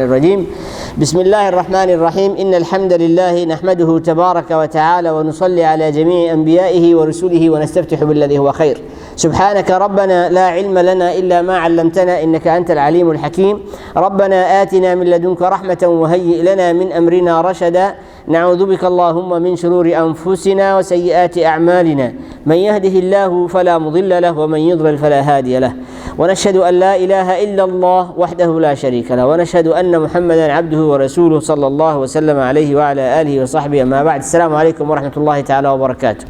الرجيم بسم الله الرحمن الرحيم إن الحمد لله نحمده تبارك وتعالى ونصلي على جميع أنبيائه ورسله ونستفتح بالذي هو خير. سبحانك ربنا لا علم لنا إلا ما علمتنا إنك أنت العليم الحكيم. ربنا آتنا من لدنك رحمة وهيئ لنا من أمرنا رشدا. نعوذ بك اللهم من شرور أنفسنا وسيئات أعمالنا، من يهده الله فلا مضل له ومن يضلل فلا هادي له، ونشهد أن لا إله إلا الله وحده لا شريك له، ونشهد أن محمدا عبده ورسوله صلى الله وسلم عليه وعلى آله وصحبه. أما بعد، السلام عليكم ورحمة الله تعالى وبركاته.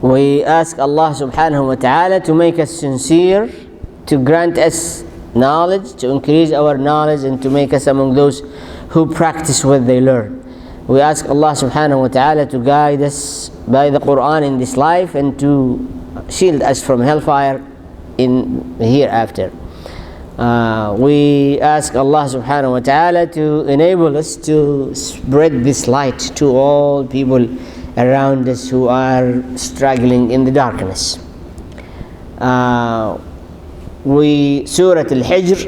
We ask Allah subhanahu wa ta'ala to make us sincere, to grant us knowledge, to increase our knowledge, and to make us among those who practice what they learn. We ask Allah subhanahu wa ta'ala to guide us by the Quran in this life and to shield us from hellfire in the hereafter. We ask Allah subhanahu wa ta'ala to enable us to spread this light to all people around us who are struggling in the darkness. Surah Al-Hijr,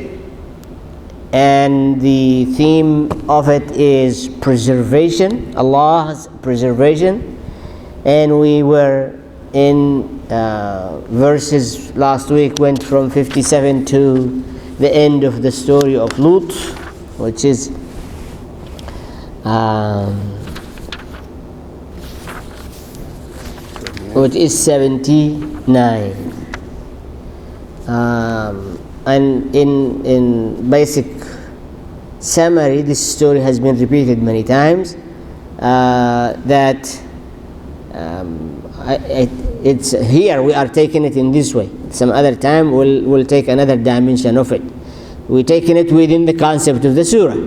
and the theme of it is preservation, Allah's preservation. And we were in verses last week, went from 57 to the end of the story of Lut, which is 79. And in basic summary, this story has been repeated many times. It's here we are taking it in this way. Some other time we'll take another dimension of it. We're taking it within the concept of the surah.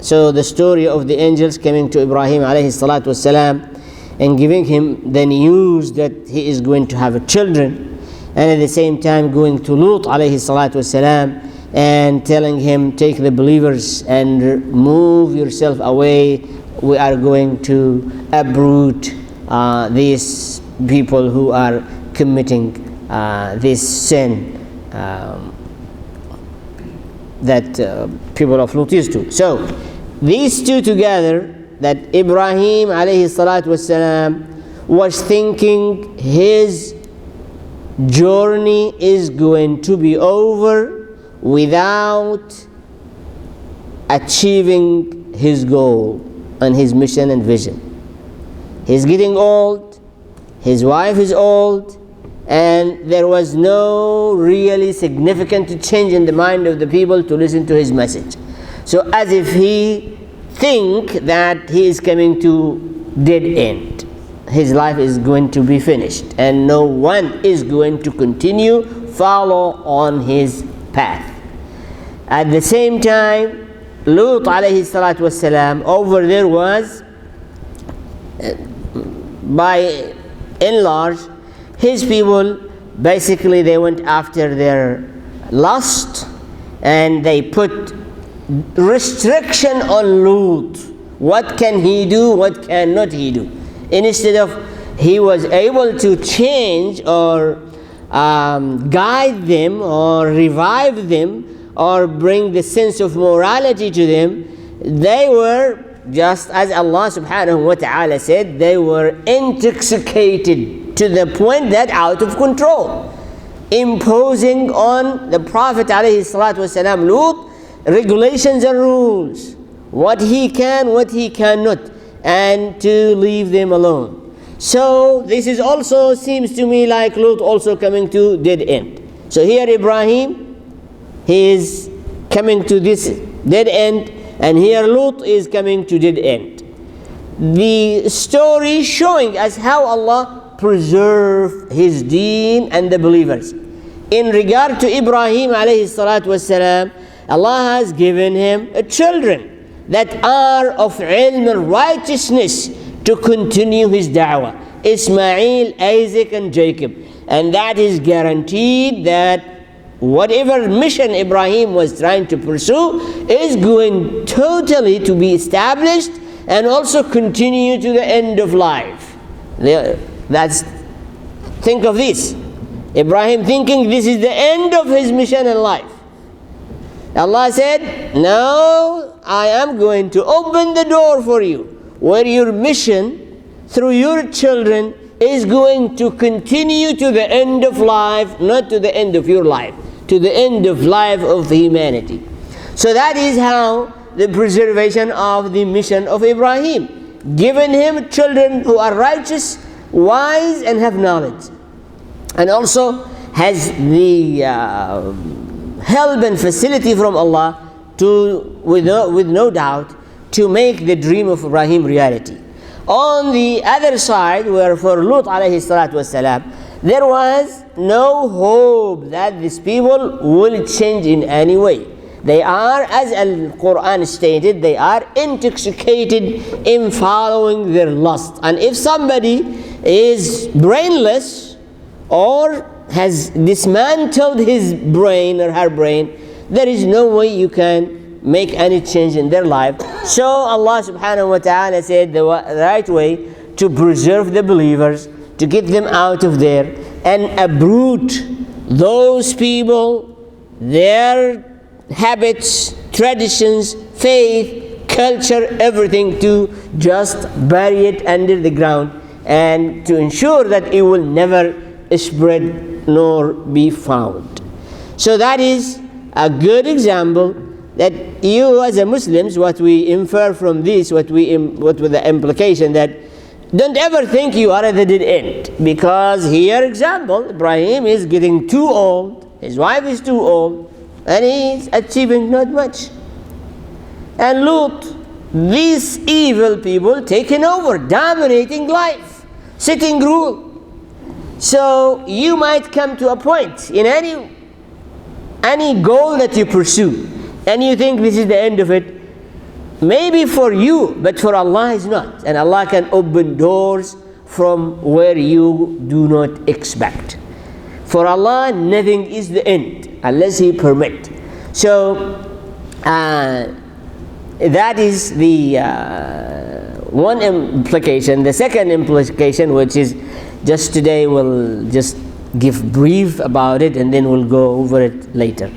So the story of the angels coming to Ibrahim alayhi salatu wasalam and giving him the news that he is going to have children, and at the same time going to Lut alayhi salatu wasalam and telling him, take the believers and move yourself away. We are going to uproot these people who are committing this sin that people of Lut used to. So these two together, that Ibrahim alayhi salatu wasalam was thinking his journey is going to be over without achieving his goal and his mission and vision. He's getting old, his wife is old, and there was no really significant change in the mind of the people to listen to his message. So as if he think that he is coming to dead end, his life is going to be finished and no one is going to continue follow on his path. At the same time, Lut alayhi salatu wasalam over there was, by and large, his people basically they went after their lust and they put restriction on Lut. What can he do? What cannot he do? Instead of he was able to change or guide them or revive them or bring the sense of morality to them, they were, just as Allah subhanahu wa ta'ala said, they were intoxicated to the point that out of control, imposing on the Prophet alayhi salatu wasalam Lut regulations and rules, what he can, what he cannot, and to leave them alone. So this is also seems to me like Lut also coming to dead end. So here Ibrahim, he is coming to this dead end, and here Lut is coming to dead end. The story showing us how Allah preserved his deen and the believers. In regard to Ibrahim alayhi salatu wasalam, Allah has given him children that are of ilm and righteousness to continue his da'wah. Ismail, Isaac and Jacob. And that is guaranteed that whatever mission Ibrahim was trying to pursue is going totally to be established and also continue to the end of life. Think of this. Ibrahim thinking this is the end of his mission in life. Allah said, now I am going to open the door for you, where your mission through your children is going to continue to the end of life, not to the end of your life, to the end of life of humanity. So that is how the preservation of the mission of Ibrahim, given him children who are righteous, wise, and have knowledge, and also has the help and facility from Allah to, with no doubt, to make the dream of Ibrahim reality. On the other side, where for Lut alayhi salatu wasalam, there was no hope that these people will change in any way. They are, as Al-Quran stated, they are intoxicated in following their lust. And if somebody is brainless or has dismantled his brain or her brain, there is no way you can make any change in their life. So Allah subhanahu wa ta'ala said the right way to preserve the believers, to get them out of there and uproot those people, their habits, traditions, faith, culture, everything, to just bury it under the ground and to ensure that it will never spread nor be found. So that is a good example that you as a Muslims, what we infer from this, what with the implication that don't ever think you are at the dead end, because here example, Ibrahim is getting too old, his wife is too old, and he is achieving not much. And Lut, these evil people taking over, dominating life, sitting rule. So you might come to a point in any goal that you pursue, and you think this is the end of it. Maybe for you, but for Allah is not. And Allah can open doors from where you do not expect. For Allah, nothing is the end unless He permit. So that is the one implication. The second implication, which is just today, we'll just give brief about it and then we'll go over it later.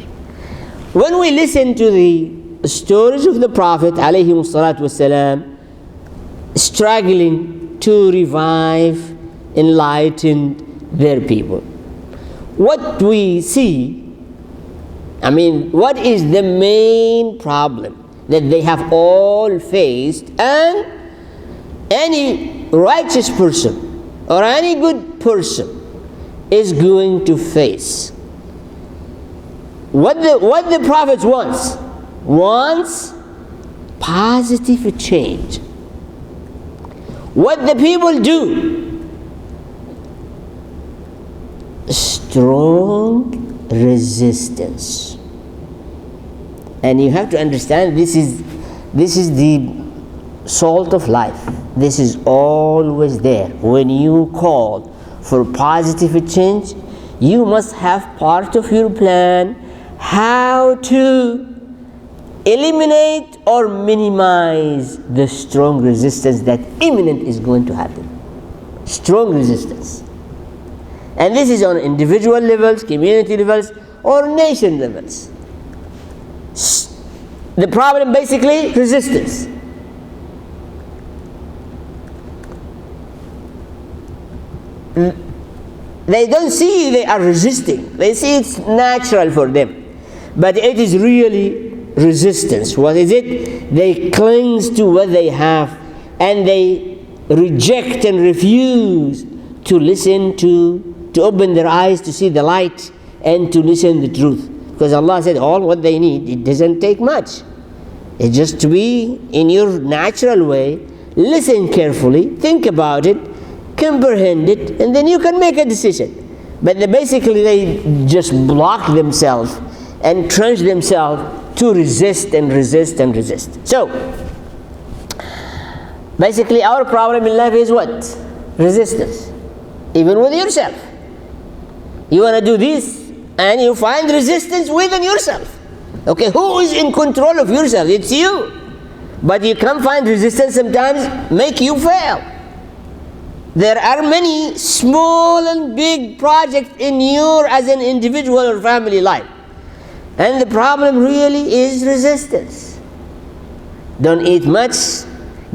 When we listen to the stories of the Prophet alayhi salatu wasalam, struggling to revive, enlighten their people, what we see, what is the main problem that they have all faced, and any righteous person or any good person is going to face? What the Prophet wants positive change. What the people do? Strong resistance. And you have to understand, this is the salt of life. This is always there. When you call for positive change, you must have part of your plan how to eliminate or minimize the strong resistance that imminent is going to happen. Strong resistance. And this is on individual levels, community levels, or nation levels. The problem basically, resistance. They don't see they are resisting. They see it's natural for them. But it is really resistance. What is it? They cling to what they have, and they reject and refuse to listen to open their eyes to see the light and to listen the truth. Because Allah said all what they need, it doesn't take much. It's just to be in your natural way, listen carefully, think about it, comprehend it, and then you can make a decision. But basically they just block themselves and trench themselves to resist and resist and resist. So basically our problem in life is what? Resistance. Even with yourself. You want to do this and you find resistance within yourself. Okay, who is in control of yourself? It's you. But you can find resistance sometimes make you fail. There are many small and big projects in your as an individual or family life. And the problem really is resistance. Don't eat much,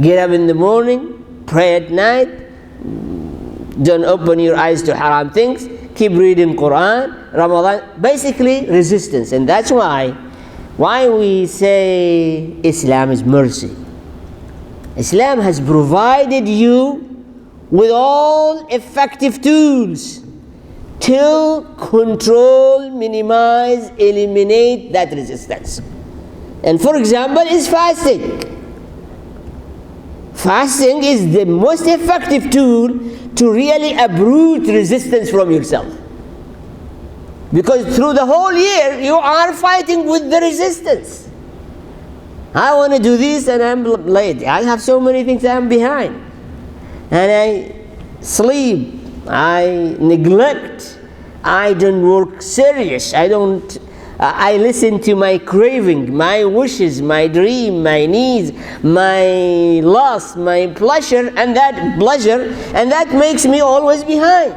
get up in the morning, pray at night, don't open your eyes to haram things, keep reading Quran, Ramadan, basically resistance. And that's why we say Islam is mercy. Islam has provided you with all effective tools to control, minimize, eliminate that resistance. And for example is fasting. Fasting is the most effective tool to really uproot resistance from yourself. Because through the whole year you are fighting with the resistance. I want to do this and I'm late. I have so many things I'm behind. And I sleep, I neglect, I don't work serious, I listen to my craving, my wishes, my dream, my needs, my lust, my pleasure, and that makes me always behind.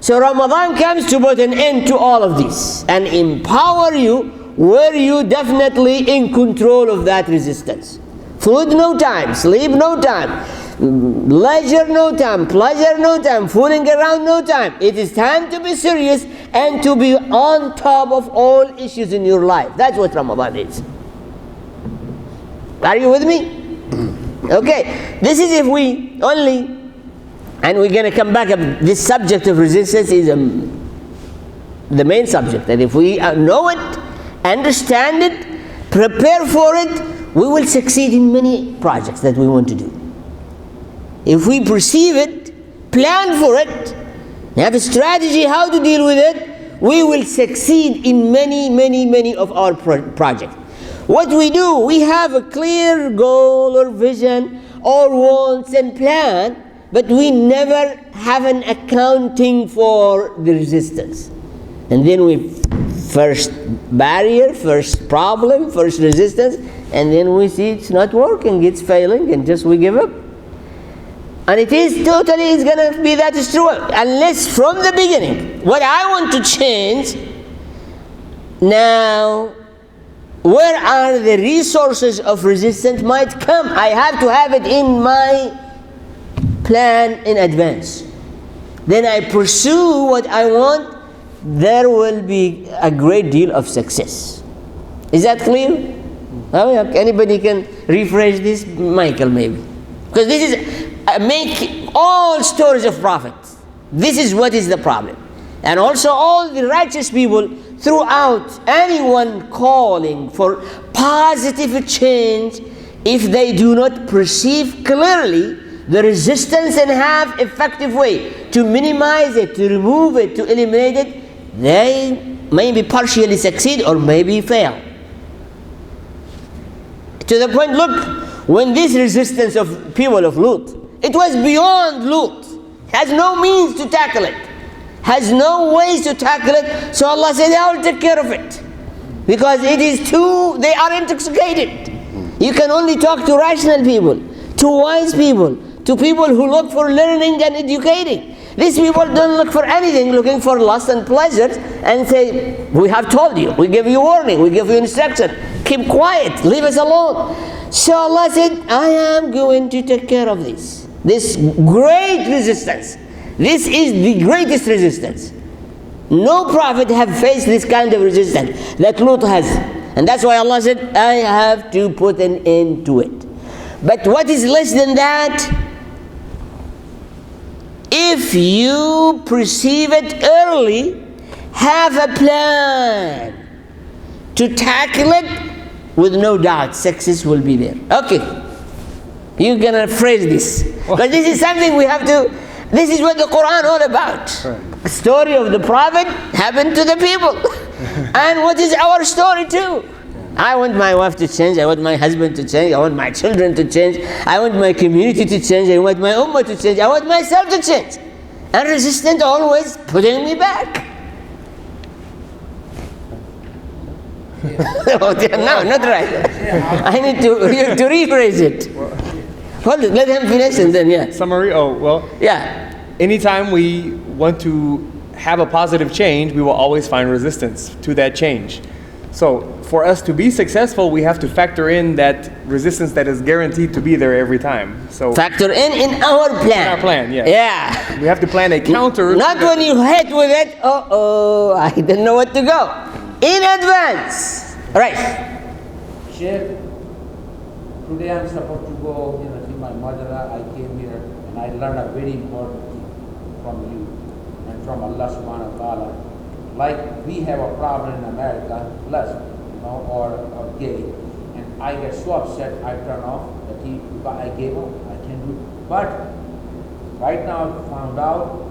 So Ramadan comes to put an end to all of this and empower you where you definitely in control of that resistance. Food no time, sleep no time, leisure no time, pleasure no time, fooling around no time. It is time to be serious and to be on top of all issues in your life. That's what Ramadan is. Are you with me? Okay, this is if we only, and we're going to come back up, this subject of resistance is the main subject, that if we know it, understand it, prepare for it, we will succeed in many projects that we want to do. If we perceive it, plan for it, have a strategy how to deal with it, we will succeed in many of our projects. What we do, we have a clear goal or vision or wants and plan, but we never have an accounting for the resistance. And then we first barrier, first problem, first resistance, and then we see it's not working, it's failing, and just we give up. And it is totally, it's going to be that is true, unless from the beginning, what I want to change, now, where are the resources of resistance might come? I have to have it in my plan in advance. Then I pursue what I want, there will be a great deal of success. Is that clear? Oh, yeah. Anybody can rephrase this? Michael, maybe. Because this is make all stories of prophets. This is what is the problem. And also all the righteous people throughout, anyone calling for positive change, if they do not perceive clearly the resistance and have effective way to minimize it, to remove it, to eliminate it, they maybe partially succeed or maybe fail. To the point, look, when this resistance of people of Lut, it was beyond Lut, has no means to tackle it, has no ways to tackle it, so Allah said, I will take care of it. Because it is they are intoxicated. You can only talk to rational people, to wise people, to people who look for learning and educating. These people don't look for anything, looking for lust and pleasures, and say, we have told you, we give you warning, we give you instruction, keep quiet, leave us alone. So Allah said, I am going to take care of this great resistance. This is the greatest resistance. No prophet have faced this kind of resistance that Lut has. And that's why Allah said, I have to put an end to it. But what is less than that? If you perceive it early, have a plan to tackle it, with no doubt success will be there. Okay, you're gonna phrase this, but this is something we have to, this is what the Quran all about. The story of the Prophet happened to the people. And what is our story too? I want my wife to change, I want my husband to change, I want my children to change, I want my community to change, I want my ummah to change, I want myself to change. And resistance always putting me back. No, not right. I need to rephrase it. Hold it, let him finish and then, yeah. Summary, Yeah. Anytime we want to have a positive change, we will always find resistance to that change. So for us to be successful, we have to factor in that resistance that is guaranteed to be there every time. So Factor in our plan. in our plan, yeah. Yeah. We have to plan a counter. Not when you hit with it, I didn't know what to go. In advance. Right. Sheikh, today I'm supposed to go, see my mother. I came here and I learned a very important thing from you and from Allah subhanahu wa ta'ala. Like we have a problem in America, lust, or gay, and I get so upset I turn off the TV. I gave up. I can't do it. But right now I found out.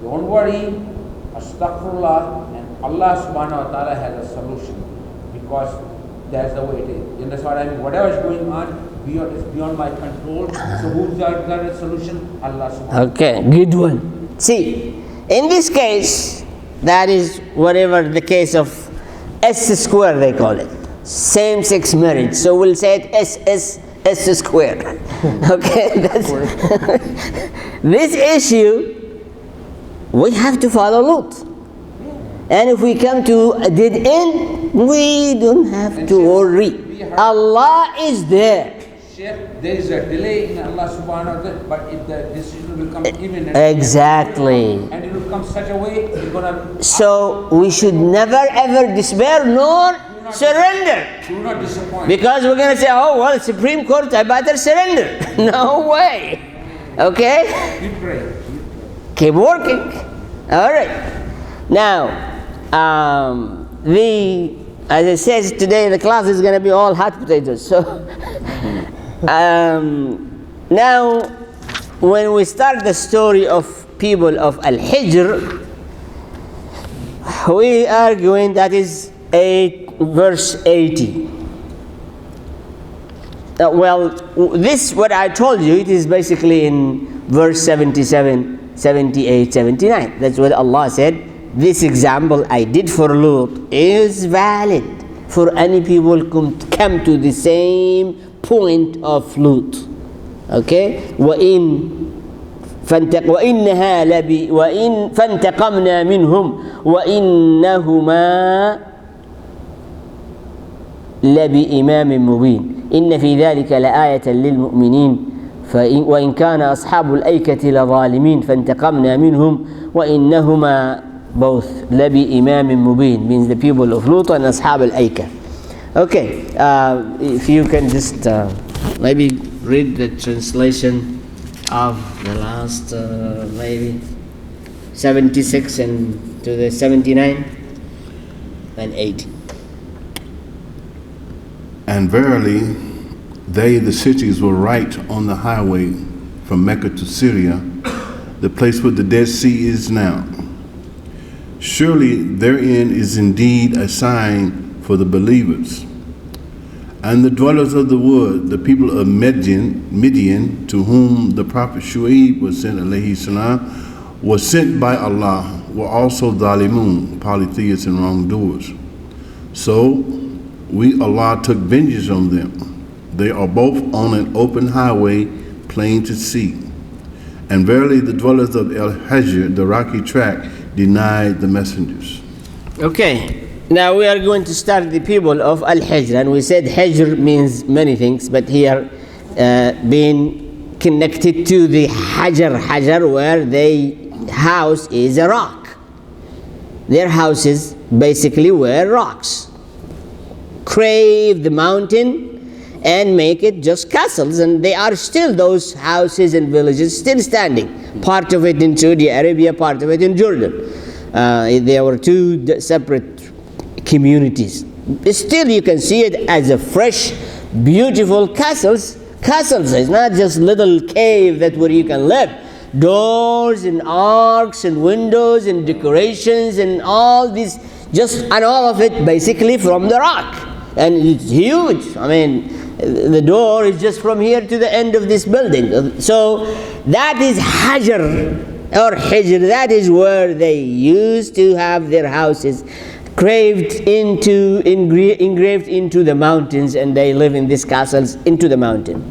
Don't worry, astaghfirullah, and Allah subhanahu wa ta'ala has a solution, because that's the way it is. You understand what I mean? Whatever is going on, is beyond my control. So who's got the solution? Allah subhanahu wa ta'ala. Okay, good one. See, in this case, that is whatever the case of S square they call it. Same-sex marriage. So we'll say it S square. Okay, that's this issue, we have to follow Lut. And if we come to a dead end, we don't have to worry. Allah is there. Sheikh, there is a delay in Allah subhanahu wa ta'ala, but if the decision will come imminent. Exactly. And it will come such a way, you're gonna. So we should never ever despair nor surrender. Do not disappoint. Because we're going to say, oh, well, Supreme Court, I better surrender. No way. Okay? You pray. Keep working. All right. Now, as I said today, the class is going to be all hot potatoes. So, now, when we start the story of people of Al-Hijr, we are going, that is verse 80. Well, this, what I told you, it is basically in verse 77, 78, 79. That's what Allah said. This example I did for Lut is valid for any people come to the same point of Lut. Okay? وإنها فانتقمنا منهم وإنهما لبإمام مبين إن في ذلك لآية للمؤمنين وإن كان أصحاب الأيكة لظالمين فانتقمنا منهم وإنهما both لبإمام مبين means the people of Lut and أصحاب الأيكة. Okay, if you can just maybe read the translation of the last maybe 76 and to the 79 and 80. And verily, they, the cities, were right on the highway from Mecca to Syria, the place where the Dead Sea is now. Surely therein is indeed a sign for the believers. And the dwellers of the wood, the people of Midian, to whom the prophet Shu'aib was sent, alayhi salam, was sent by Allah, were also Zalimun, polytheists and wrongdoers. So we, Allah, took vengeance on them. They are both on an open highway, plain to see. And verily the dwellers of Hijr, the rocky track, denied the messengers. Okay, now we are going to start the people of Al-Hijr. And we said Hijr means many things, but here being connected to the Hajar, where the house is a rock. Their houses basically were rocks. Crave the mountain and make it just castles, and they are still, those houses and villages still standing. Part of it in Saudi Arabia, part of it in Jordan. There were two separate communities. Still you can see it as a fresh, beautiful castles. It's not just little cave that where you can live. Doors and arcs and windows and decorations and all this, and all of it basically from the rock. And it's huge. I mean, the door is just from here to the end of this building. So that is Hijr or Hijr. That is where they used to have their houses engraved into the mountains, and they live in these castles into the mountain.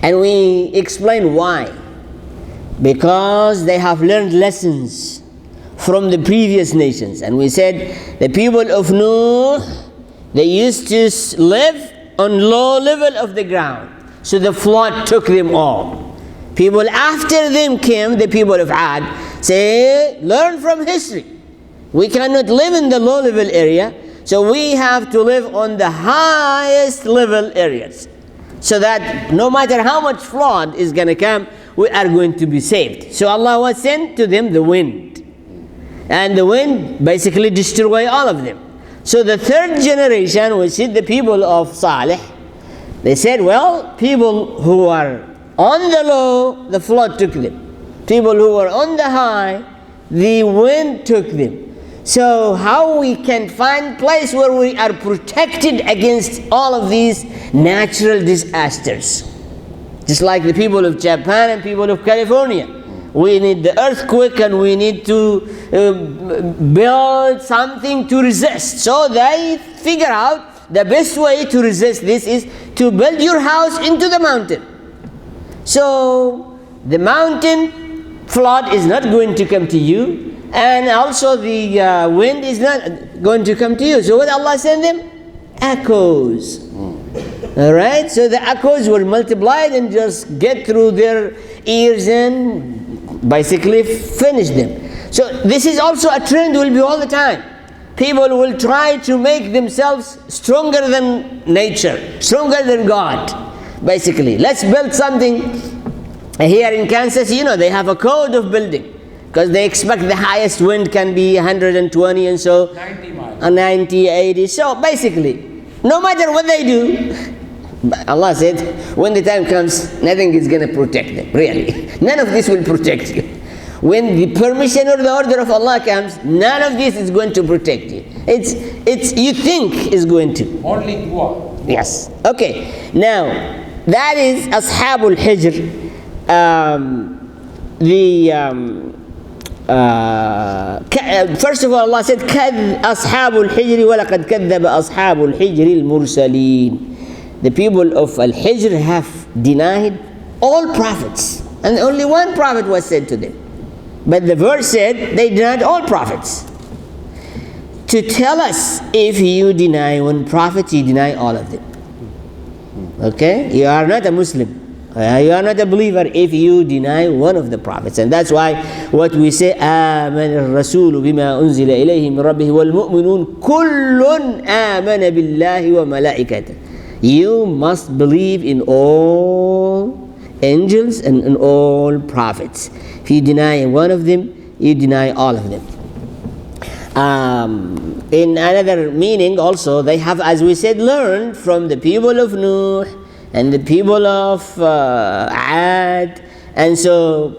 And we explain why. Because they have learned lessons from the previous nations. And we said the people of Nuh, they used to live on low level of the ground. So the flood took them all. People after them came, the people of Ad, say, learn from history. We cannot live in the low level area, so we have to live on the highest level areas. So that no matter how much flood is going to come, we are going to be saved. So Allah was sent to them the wind. And the wind basically destroyed all of them. So the third generation, which is the people of Salih, they said, well, people who are on the low, the flood took them. People who were on the high, the wind took them. So how we can find place where we are protected against all of these natural disasters? Just like the people of Japan and people of California. We need the earthquake and we need to build something to resist. So they figure out the best way to resist this is to build your house into the mountain. So the mountain flood is not going to come to you, and also the wind is not going to come to you. So what Allah sent them? Echoes. Alright, so the echoes were multiplied and just get through their ears and basically finish them. So this is also a trend, will be all the time. People will try to make themselves stronger than nature, stronger than God. Basically, let's build something. Here in Kansas, you know, they have a code of building because they expect the highest wind can be 120 and so 90 miles. 90, 80. So basically, no matter what they do, Allah said, when the time comes, nothing is going to protect them, really. None of this will protect you. When the permission or the order of Allah comes, none of this is going to protect you. It's you think is going to. Only dua. Yes. Okay. Now, that is Ashabul Hijr. First of all, Allah said, Ashabul Hijr وَلَقَدْ كَذَّبَ أَصْحَابُ الْحِجْرِ الْمُرْسَلِينَ. The people of Al-Hijr have denied all prophets, and only one prophet was sent to them. But the verse said they denied all prophets. To tell us, if you deny one prophet, you deny all of them. Okay? You are not a Muslim. You are not a believer if you deny one of the prophets. And that's why what we say, آمن الرسول بما أنزل إليه من ربه والمؤمنون كل آمن بالله وملائكته. You must believe in all angels and in all prophets. If you deny one of them, you deny all of them. In another meaning also, they have, as we said, learned from the people of Nuh and the people of Ad. And so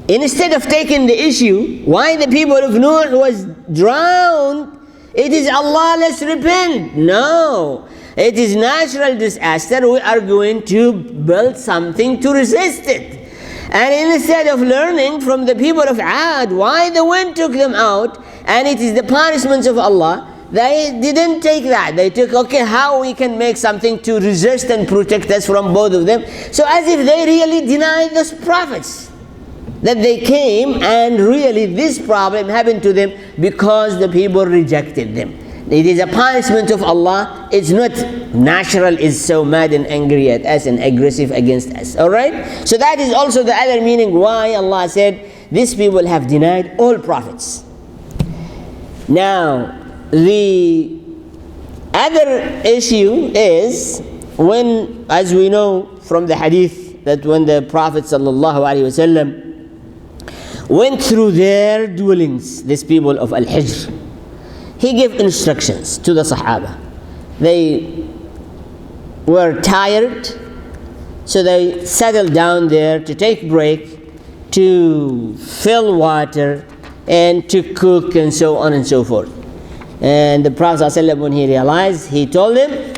instead of taking the issue why the people of Nuh was drowned, it is Allah, let's repent. No, it is natural disaster. We are going to build something to resist it. And instead of learning from the people of Ad why the wind took them out and it is the punishments of Allah, they didn't take that. They took, okay, how we can make something to resist and protect us from both of them. So as if they really denied those prophets, that they came and really this problem happened to them because the people rejected them. It is a punishment of Allah. It's not natural, is so mad and angry at us and aggressive against us. Alright? So that is also the other meaning why Allah said, these people have denied all prophets. Now, the other issue is when, as we know from the hadith, that when the Prophet ﷺ went through their dwellings, these people of Al-Hijr, he gave instructions to the Sahaba. They were tired, so they settled down there to take break, to fill water, and to cook, and so on and so forth. And the Prophet ﷺ, when he realized, he told them,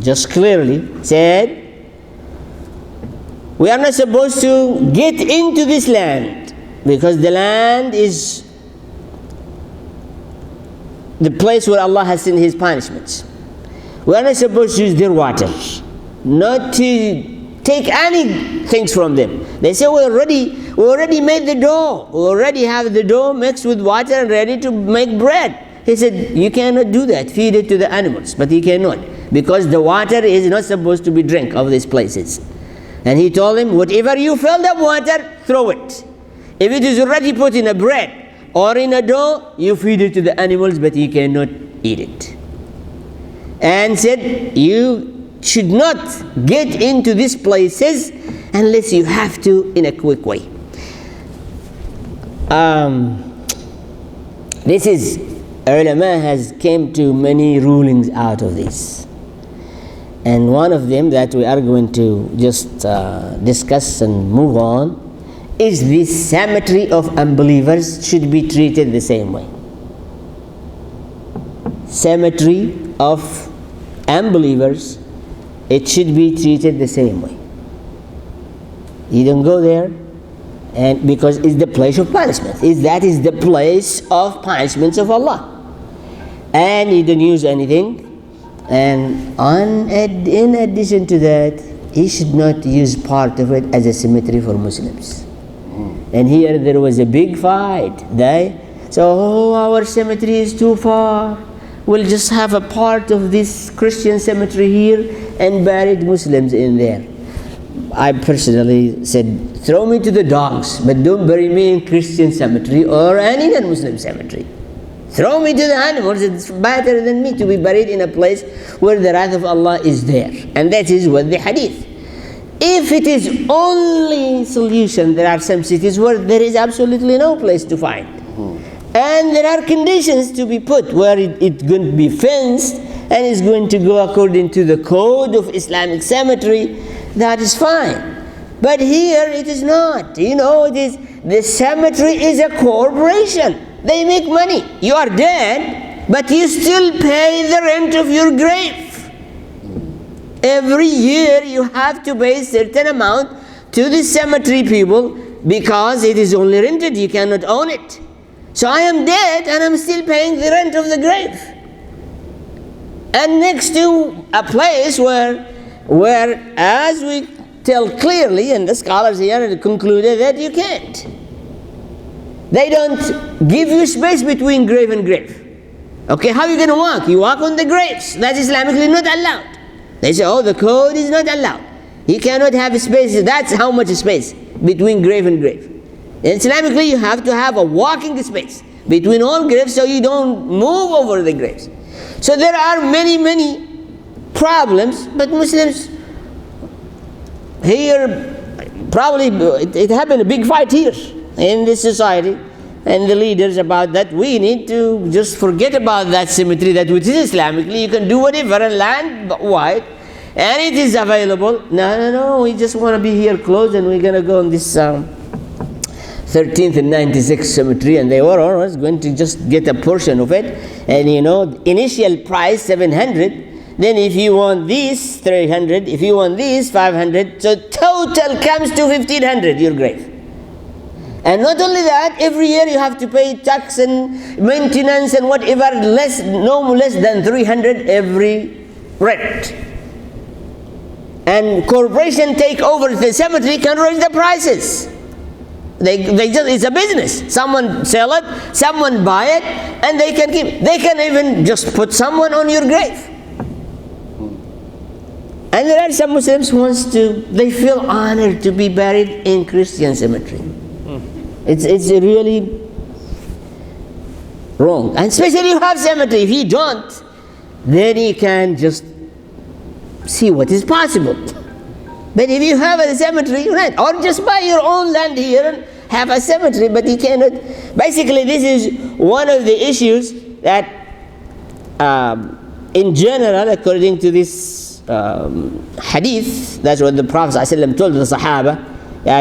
just clearly said, we are not supposed to get into this land, because the land is the place where Allah has sent His punishments. We are not supposed to use their water, not to take any things from them. They say, we We already made the dough. We already have the dough mixed with water and ready to make bread. He said, you cannot do that. Feed it to the animals. But he cannot, because the water is not supposed to be drink of these places. And he told him, whatever you filled up water, throw it. If it is already put in a bread or in a dough, you feed it to the animals, but he cannot eat it. And said, you should not get into these places unless you have to in a quick way. This is, ulama has came to many rulings out of this. And one of them that we are going to just discuss and move on is this cemetery of unbelievers should be treated the same way. Cemetery of unbelievers, it should be treated the same way. You don't go there, and because it's the place of punishment. That is the place of punishments of Allah. And you don't use anything. And in addition to that, he should not use part of it as a cemetery for Muslims. And here there was a big fight. So our cemetery is too far. We'll just have a part of this Christian cemetery here and buried Muslims in there. I personally said, throw me to the dogs, but don't bury me in Christian cemetery or any non-Muslim cemetery. Throw me to the animals. It's better than me to be buried in a place where the wrath of Allah is there. And that is what the hadith. If it is only solution, there are some cities where there is absolutely no place to find. And there are conditions to be put where it's going to be fenced and it's going to go according to the code of Islamic cemetery. That is fine. But here it is not. The cemetery is a corporation. They make money. You are dead, but you still pay the rent of your grave. Every year you have to pay a certain amount to the cemetery people because it is only rented. You cannot own it. So I am dead and I'm still paying the rent of the grave. And next to a place where as we tell clearly, and the scholars here concluded that you can't. They don't give you space between grave and grave. Okay, how are you going to walk? You walk on the graves. That's Islamically not allowed. They say, the code is not allowed. You cannot have space. That's how much space between grave and grave. And Islamically, you have to have a walking space between all graves so you don't move over the graves. So there are many, many problems, but Muslims here, probably it happened a big fight here in this society and the leaders about that. We need to just forget about that cemetery, that which is Islamically you can do whatever and land wide and it is available. No, we just want to be here close and we're going to go on this 13th and 96th cemetery, and they were always going to just get a portion of it. And initial price 700. Then if you want these, 300. If you want these, 500. So total comes to 1,500, your grave. And not only that, every year you have to pay tax and maintenance and whatever, no less than 300 every rent. And corporation take over the cemetery can raise the prices. It's a business. Someone sell it, someone buy it, and they can keep. They can even just put someone on your grave. And there are some Muslims they feel honored to be buried in Christian cemetery. It's really wrong. And especially you have cemetery. If you don't, then you can just see what is possible. But if you have a cemetery, right, or just buy your own land here and have a cemetery, but you cannot. Basically, this is one of the issues that, in general, according to this hadith, that's what the Prophet ﷺ told the Sahaba.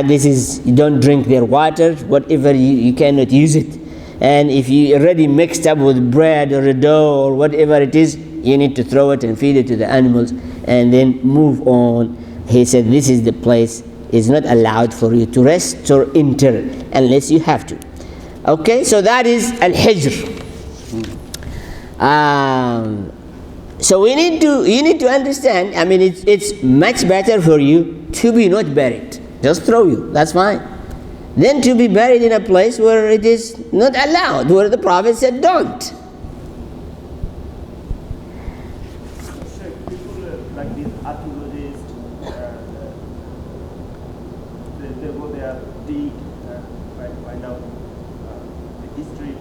This is, you don't drink their water, whatever, you cannot use it. And if you already mixed up with bread or a dough or whatever it is, you need to throw it and feed it to the animals and then move on. He said this is the place, it's not allowed for you to rest or enter unless you have to. Okay, so that is Al-Hijr. So you need to understand, it's much better for you to be not buried. Just throw you, that's fine. than to be buried in a place where it is not allowed, where the Prophet said don't. People like these archaeologists, they go there, dig, find out the history,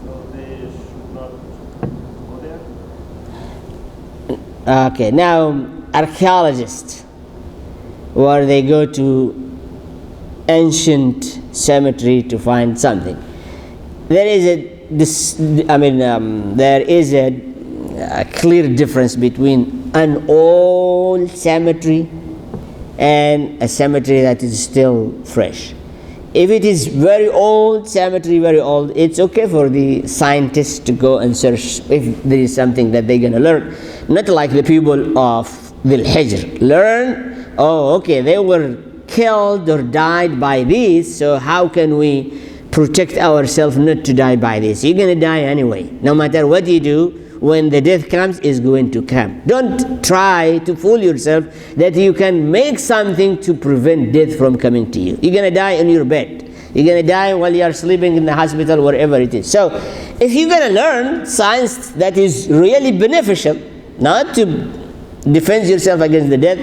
so they should not go there. Okay, now archaeologists, where they go to ancient cemetery to find something. There is a clear difference between an old cemetery and a cemetery that is still fresh. If it is very old cemetery, very old, it's okay for the scientists to go and search if there is something that they're going to learn. Not like the people of the Hijr. Learn, oh, okay, they were killed or died by this, so how can we protect ourselves not to die by this? You're going to die anyway. No matter what you do, when the death comes, it's going to come. Don't try to fool yourself that you can make something to prevent death from coming to you. You're going to die on your bed. You're going to die while you are sleeping in the hospital, wherever it is. So if you're going to learn science that is really beneficial, not to defend yourself against the death,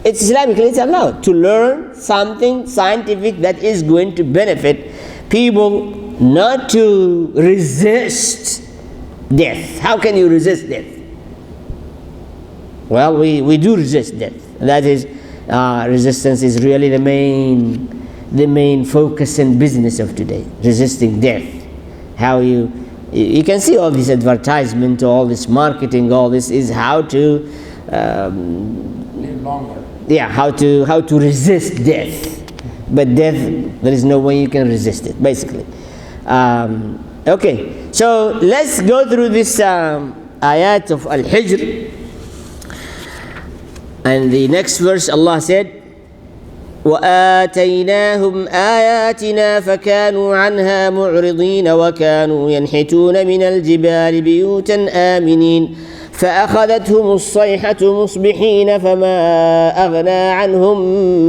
it's Islamically it's allowed to learn something scientific that is going to benefit people, not to resist death. How can you resist death? Well, we do resist death. That is, resistance is really the main focus and business of today, resisting death. How you can see all this advertisement, all this marketing, all this is how to Live longer. yeah, how to resist death. But death, there is no way you can resist it, basically. Okay, so let's go through this ayat of Al-Hijr. And the next verse, Allah said, وآتيناهم آياتنا فكانوا عنها معرضين وكانوا ينحتون من الجبال بيوتا آمنين فأخذتهم الصيحة مصبحين فما أغنى عنهم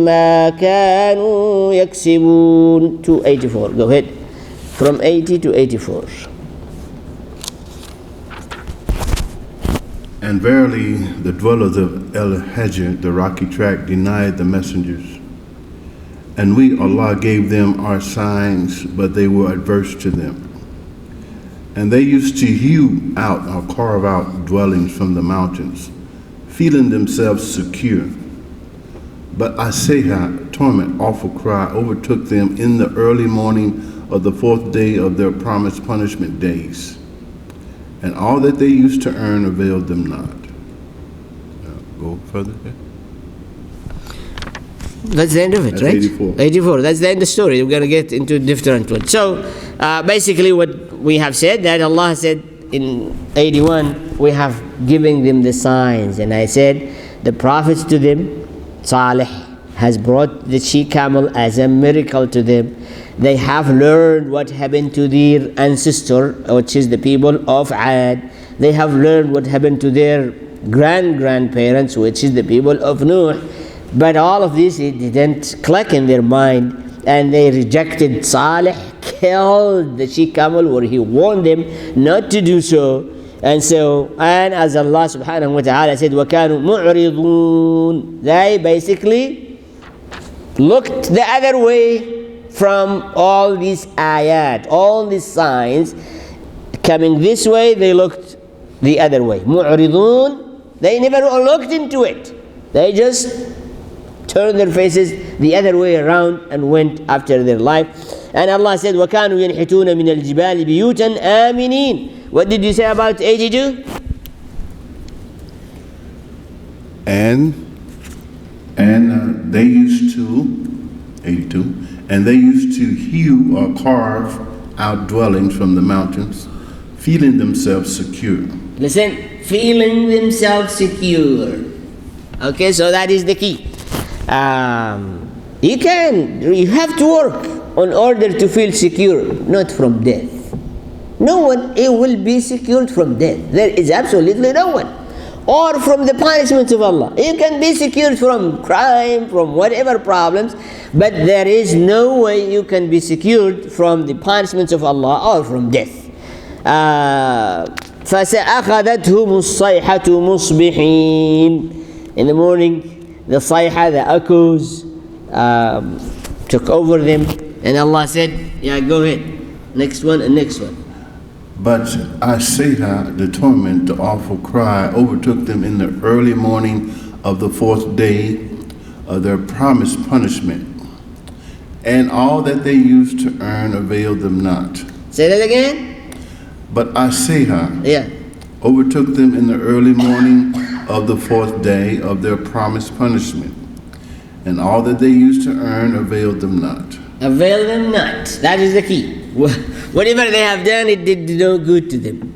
ما كانوا يكسبون. 284, go ahead. From 80 to 84. And verily, the dwellers of El-Hijr, the rocky tract, denied the messengers. And we, Allah, gave them our signs, but they were adverse to them. And they used to hew out or carve out dwellings from the mountains, feeling themselves secure. But Asayha, torment, awful cry, overtook them in the early morning of the fourth day of their promised punishment days. And all that they used to earn availed them not. Go further. That's the end of it, That's right? 84. 84. That's the end of the story. We're going to get into different ones. So, basically what we have said, that Allah said in 81, we have given them the signs. And I said, the prophets to them, Salih has brought the she-camel as a miracle to them. They have learned what happened to their ancestor, which is the people of Ad. They have learned what happened to their grandparents, which is the people of Nuh. But all of this, it didn't click in their mind, and they rejected Salih, killed the she-camel where he warned them not to do so. And as Allah subhanahu wa ta'ala said, وَكَانُوا مُعْرِضُونَ, they basically looked the other way from all these ayat, all these signs. Coming this way, they looked the other way. مُعْرِضُونَ, they never looked into it. They just turned their faces the other way around and went after their life. And Allah said, وَكَانُوا يَنْحِتُونَ مِنَ الْجِبَالِ بِيُوتًا آمِنِينَ. What did you say about 82? And they used to, 82, and they used to hew or carve out dwellings from the mountains, feeling themselves secure. Listen, feeling themselves secure. Okay, so that is the key. You have to work in order to feel secure, not from death. No one will be secured from death. There is absolutely no one. or from the punishment of Allah. You can be secured from crime, from whatever problems, but there is no way you can be secured from the punishments of Allah or from death. فَسَأَخَذَتْهُمُ الصَّيْحَةُ مُصْبِحِينَ. In the morning, the sayha, the echoes, took over them, and Allah said, yeah, go ahead. Next one and next one. But Asayha, the torment, the awful cry, overtook them in the early morning of the fourth day of their promised punishment, and all that they used to earn availed them not. Say that again. But Asayha Yeah. overtook them in the early morning of the fourth day of their promised punishment, and all that they used to earn availed them not. Avail them not. That is the key. Whatever they have done, it did no good to them.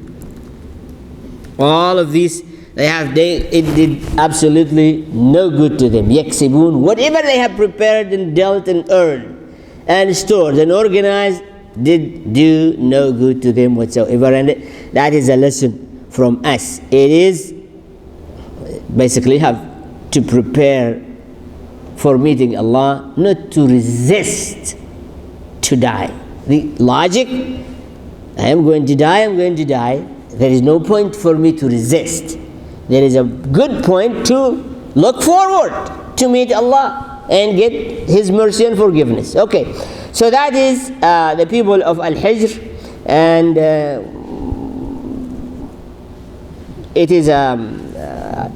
All of these it did absolutely no good to them. Yaksibun, whatever they have prepared and dealt and earned and stored and organized, did do no good to them whatsoever. And that is a lesson from us. It is basically have to prepare for meeting Allah, not to resist to die. The logic, I am going to die, I'm going to die. There is no point for me to resist. There is a good point to look forward to meet Allah and get His mercy and forgiveness. Okay, so that is the people of Al-Hijr, and it is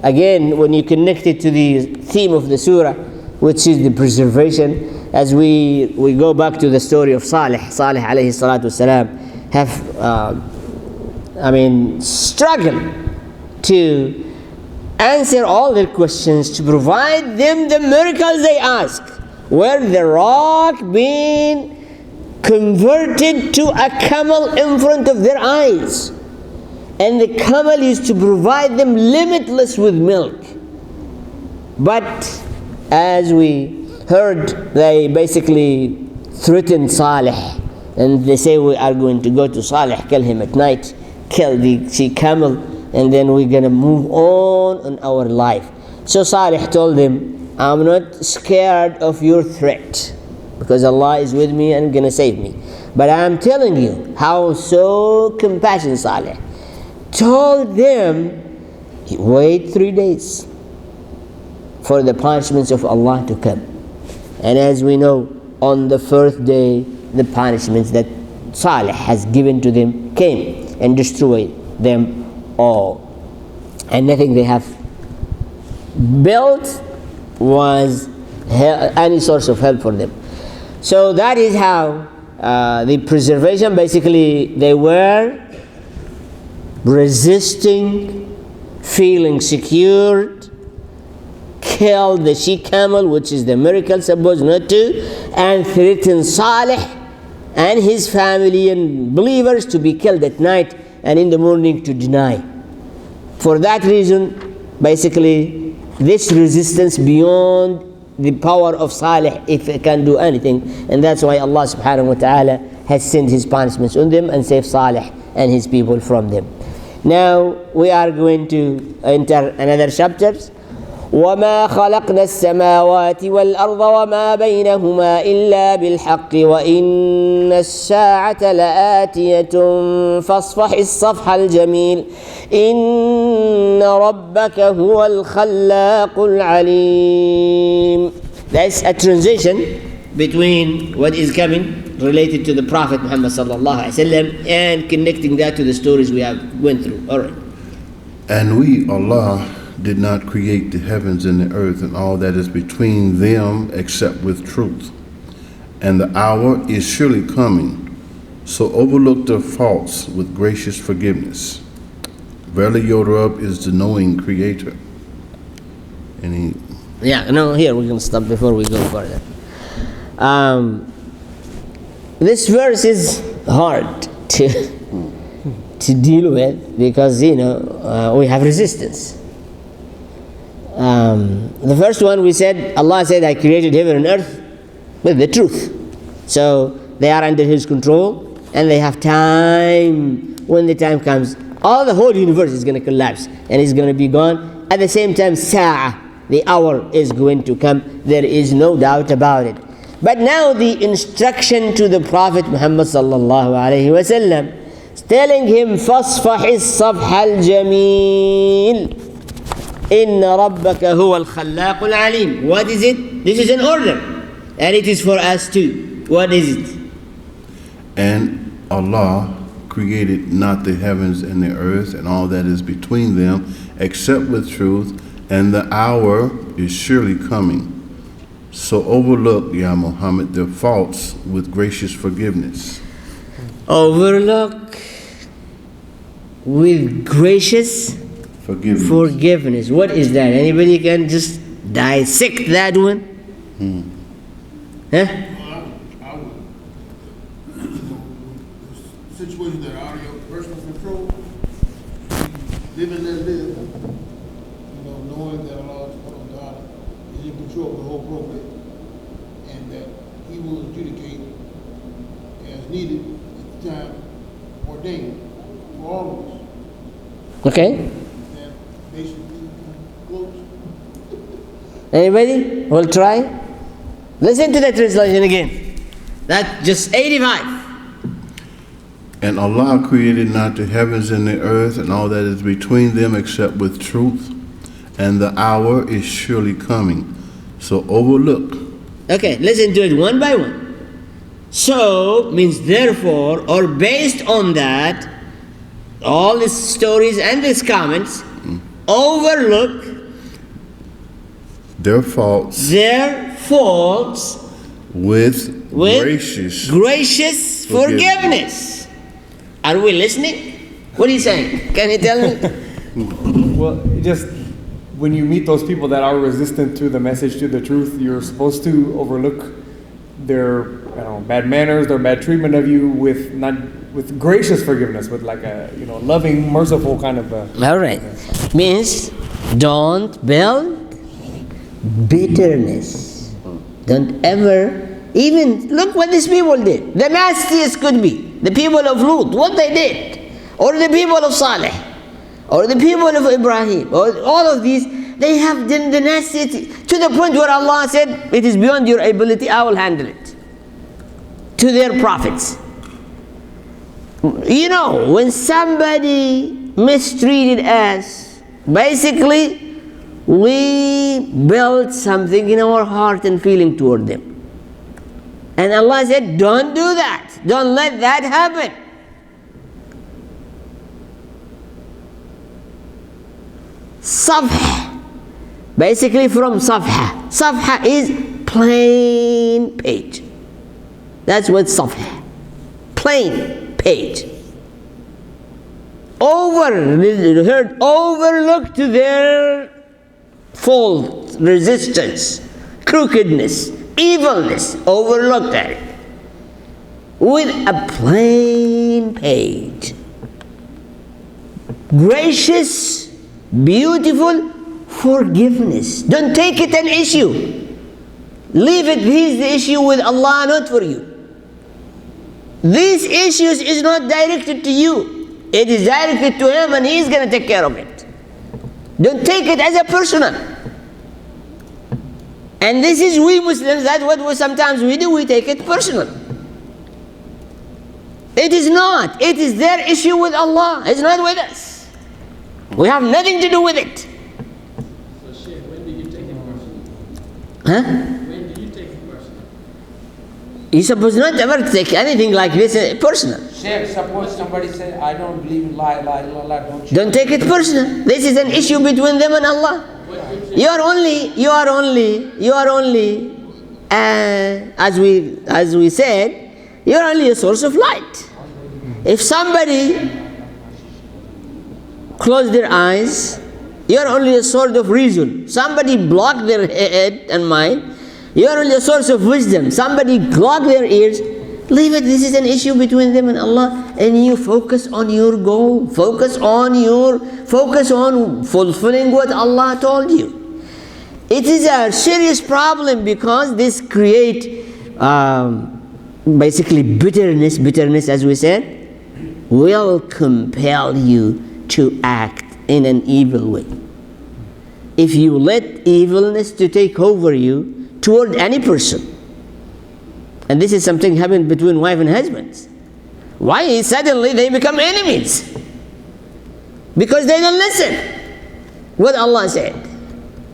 again, when you connect it to the theme of the surah, which is the preservation, as we go back to the story of Salih alayhi salatu wasalam, have struggled to answer all their questions, to provide them the miracles they ask, where the rock being converted to a camel in front of their eyes, and the camel used to provide them limitless with milk. But as we heard, they basically threatened Salih, and they say, we are going to go to Salih, kill him at night, kill the camel, and then we're going to move on our life. So Salih told them, I'm not scared of your threat, because Allah is with me and going to save me. But I'm telling you how so compassionate Salih told them, wait 3 days for the punishments of Allah to come. And as we know, on the fourth day, the punishments that Salih has given to them came and destroyed them all. And nothing they have built was any source of help for them. So that is how the preservation, basically they were resisting, feeling secured, killed the she-camel, which is the miracle supposed not to, and threatened Salih and his family and believers to be killed at night and in the morning to deny. For that reason, basically, this resistance beyond the power of Salih, if it can do anything, and that's why Allah subhanahu wa ta'ala has sent His punishments on them and saved Salih and his people from them. Now we are going to enter another chapter. وما خلقنا السماوات والأرض وما بينهما إلا بالحق وإن الساعة لآتية فاصفح الصفح الجميل إن ربك هو الخلاق العليم. That's a transition between what is coming related to the Prophet Muhammad sallallahu alaihi wasallam and connecting that to the stories we have went through. All right. And we, Allah, did not create the heavens and the earth and all that is between them except with truth. And the hour is surely coming, so overlook their faults with gracious forgiveness. Verily your Rabb is the knowing creator. Here we're going to stop before we go further. This verse is hard to deal with because, we have resistance. The first one we said, Allah said, I created heaven and earth with the truth. So they are under His control and they have time. When the time comes, All the whole universe is going to collapse and is going to be gone. At the same time, Sa'ah, the hour is going to come. There is no doubt about it. But now the instruction to the Prophet Muhammad sallallahu alaihi wasallam, telling him, فَاصْفَحِ الصَّفْحَ الْجَمِيلِ إِنَّ رَبَّكَ هُوَ الْخَلَّاقُ الْعَلِيمُ. What is it? This is an order. And it is for us too. What is it? And Allah created not the heavens and the earth and all that is between them, except with truth, and the hour is surely coming. So overlook, Ya Muhammad, their faults with gracious forgiveness. Overlook with gracious forgiveness. What is that? Anybody can just dissect that one? Huh? I would, situations that are out of your personal control, live and let live, knowing that Allah subhanahu wa ta'ala is in control of the whole program, and that He will adjudicate as needed at the time ordained for all of us. Okay. That basically close. Anybody? We'll try. Listen to that translation again. That's just 85. And Allah created not the heavens and the earth and all that is between them except with truth, and the hour is surely coming. So overlook. Okay, listen to it one by one. So means therefore, or based on that, all these stories and these comments, overlook their faults with gracious forgiveness. Are we listening? What are you saying? Can you tell me? Well, just when you meet those people that are resistant to the message, to the truth, you're supposed to overlook their bad manners, their bad treatment of you with gracious forgiveness, with like a loving, merciful kind of. All right, means don't build bitterness. Don't ever even look what these people did. The nastiest could be the people of Lut, what they did, or the people of Saleh, or the people of Ibrahim, or all of these. They have done the nastiest to the point where Allah said, "It is beyond your ability. I will handle it." To their prophets. When somebody mistreated us, basically we built something in our heart and feeling toward them. And Allah said, don't do that. Don't let that happen. Safha. Basically from Safha. Safha is plain page. That's what Safha. Plain page. Overlooked their fault, resistance, crookedness, evilness, overlooked at it with a plain page. Gracious, beautiful forgiveness. Don't take it an issue. Leave it. This is the issue with Allah, not for you. These issues is not directed to you. It is directed to Him, and He is going to take care of it. Don't take it as a personal. And this is we Muslims, that's what sometimes we do, we take it personal. It is not. It is their issue with Allah. It's not with us. We have nothing to do with it. So Sheikh, when do you take it personal? Huh? When do you take it personal? You're supposed not to ever take anything like this personal. Sheikh, suppose somebody say, I don't believe in la ilaha illallah, don't take it personal. This is an issue between them and Allah. You are only, as we said, you are only a source of light. If somebody closed their eyes, you are only a source of reason. Somebody blocked their head and mind, you are only a source of wisdom. Somebody clogged their ears, leave it. This is an issue between them and Allah, and you focus on your goal. Focus on fulfilling what Allah told you. It is a serious problem because this create basically bitterness, as we said, will compel you to act in an evil way. If you let evilness to take over you toward any person, and this is something happened between wife and husbands, why suddenly they become enemies? Because they don't listen what Allah said.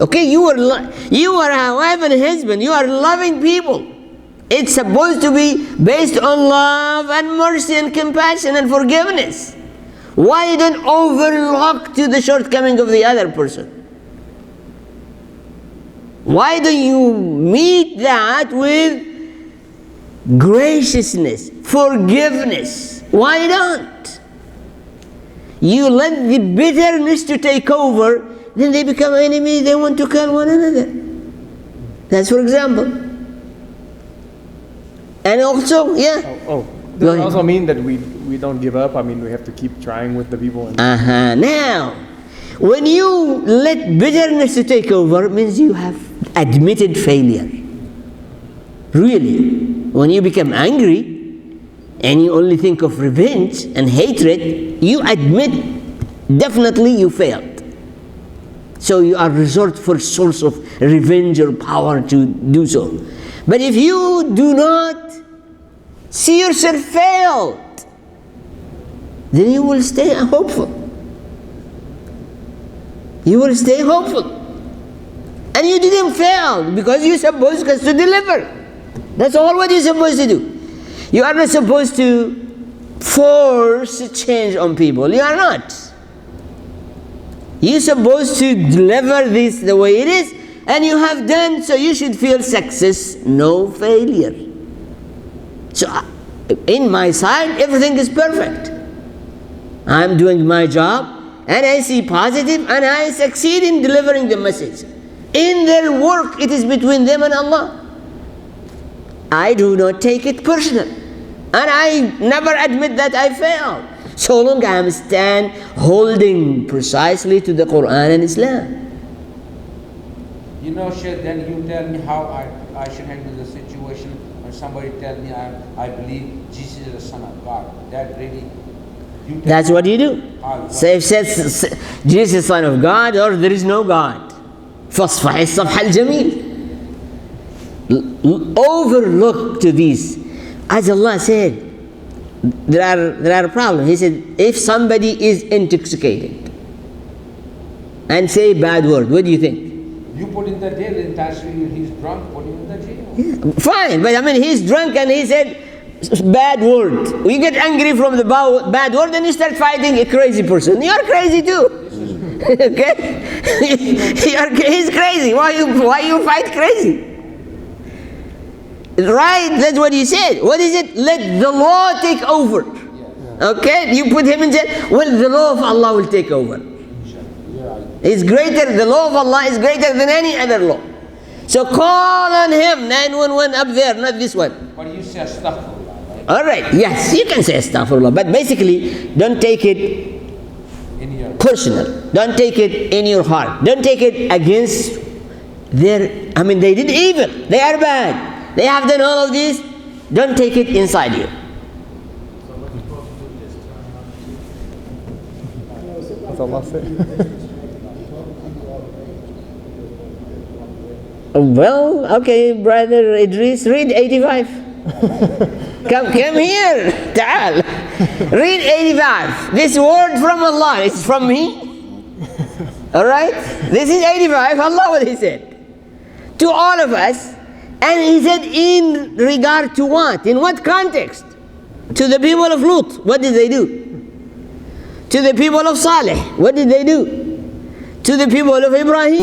Okay, you are a wife and husband, you are loving people. It's supposed to be based on love and mercy and compassion and forgiveness. Why don't overlook to the shortcoming of the other person? Why don't you meet that with graciousness, forgiveness? Why don't? You let the bitterness to take over, then they become enemies, they want to kill one another. That's for example. And also, yeah. Does it also mean that we don't give up? I mean, we have to keep trying with the people. Now, when you let bitterness to take over, it means you have admitted failure. Really. When you become angry and you only think of revenge and hatred, you admit definitely you failed. So you are resort for source of revenge or power to do so. But if you do not see yourself failed, then you will stay hopeful. You will stay hopeful. And you didn't fail because you're supposed to deliver. That's all what you're supposed to do. You are not supposed to force change on people. You are not. You're supposed to deliver this the way it is, and you have done, so you should feel success, no failure. So in my side, everything is perfect. I'm doing my job, and I see positive, and I succeed in delivering the message. In their work, it is between them and Allah. I do not take it personal, and I never admit that I failed, so long I am holding precisely to the Quran and Islam. You know, Sheikh, then you tell me how I should handle the situation when somebody tells me I believe Jesus is the Son of God. That really, that's what you do. So if says Jesus is Son of God, or there is no God, فاصفح الصفح الجميل. Overlook to these. As Allah said, there are problems. He said, if somebody is intoxicated and say a bad word, what do you think? You put in the jail in Tafseer, he's drunk, put him in the jail. Yeah, fine, but I mean he's drunk and he said bad word. You get angry from the bad word, then you start fighting a crazy person. You're crazy too. Okay? He's crazy. Why you fight crazy? Right, that's what he said. What is it? Let the law take over. Okay? You put him in jail. Well, the law of Allah will take over. It's greater, the law of Allah is greater than any other law. So call on him, 911 up there, not this one. But you say astaghfirullah, right? Alright, yes, you can say astaghfirullah, but basically, don't take it In your personal. Don't take it in your heart. Don't take it against they did evil. They are bad. They have done all of this. Don't take it inside you. That's Allah said. Well, okay, brother Idris, read 85. Come here. Ta'al. Read 85. This word from Allah is from me. Alright? This is 85. Allah what he said. To all of us. And he said in regard to what? In what context? To the people of Lut, what did they do? To the people of Saleh, what did they do? To the people of Ibrahim.